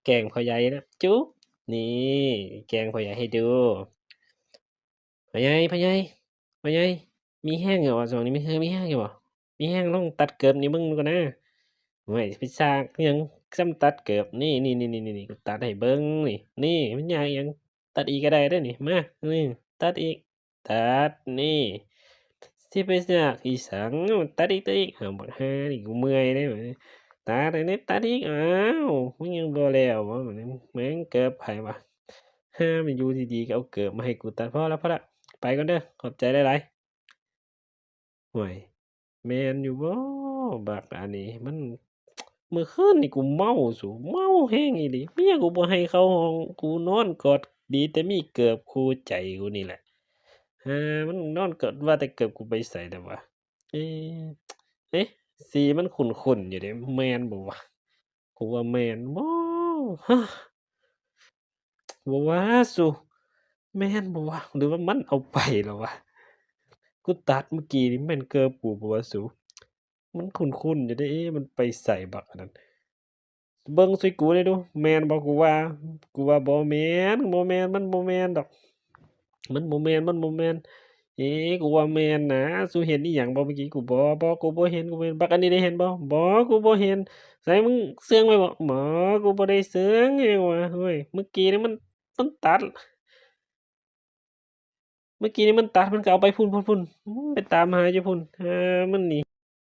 แกล้งพ่อใหญ่นะจุ๊บนี่แกล้งพ่อใหญ่ให้ดูพ่อใหญ่พ่อใหญ่พ่อใหญ่มีแห้งอยู่บ่ช่วงนี้มีแห้งอยู่บ่มีแห้งลองตัดเกิบนี่เบิ่งก่อนนะโอ้ยไปสร้างอิหยังส่ำตัดเกิบนี่ๆๆๆๆกูตัดให้เบิ่งนี่มันยากอิหยังตัดอีกก็ได้เด้อนี่มานี่ตัดอีกตัดนี่สิไปยากอีสังตัดอีกอ้าวบักห่านี่กูเมื่อยเด้บัดนี้ตัดอันนี้ตัดอีกอ้าวมึงยังบ่แล้วบ่บัดนี้แม่งเกิบไผวะ ห้ามอยู่ดีๆก็เอาเกิบมาให้กูตัดพอแล้วไปก่อนเด้อขอบใจหลายๆห่วยแม่นอยู่บ่บักอันนี้มันเมื่อคืนนี่กูเมาสูเมาแรงอีหลีเมียกูบ่ให้เข้าห้องกูนอนกอดดีแต่มีเกิบคู่ใจกูนี่แหละห่ามันนอนกอดว่าแต่เกิบกูไปไสแล้ววะเอ๊เอ๊ะสีมันขุ่นๆอยู่เดะแม่นบ่วะกูว่าแม่นบ่ฮะ บ่ว่าสูแม่นบ่วะหรือว่ามันเอาไปแล้ววะกูตัดเมื่อกี้นี่แม่นเกิบกูบ่วะสูมันคุ้นๆอยู่เดะเอ๊ะมันไปไสบักอันนั้นเบิ่งใส่กูหน่อยดูแม่นบ่กูว่าบ่แม่นมันบ่แม่นดอกมันบ่แม่นเอ๊กูว่าแม่นนะสูเห็นอิหยังบ่เมื่อกี้บ่กูบ่เห็นกูบ่เห็นบักอันนี้ได้เห็นบ่กูบ่เห็นไสมึงเสื่องไว้บ่กูบ่ได้เสื่องอิหยังวะเฮ้ยเมื่อกี้นี่มันตัด เมื่อกี้นี้มันตัดมันก็เอาไปพู้นๆไปตามหาอยู่พู้นหามันหนี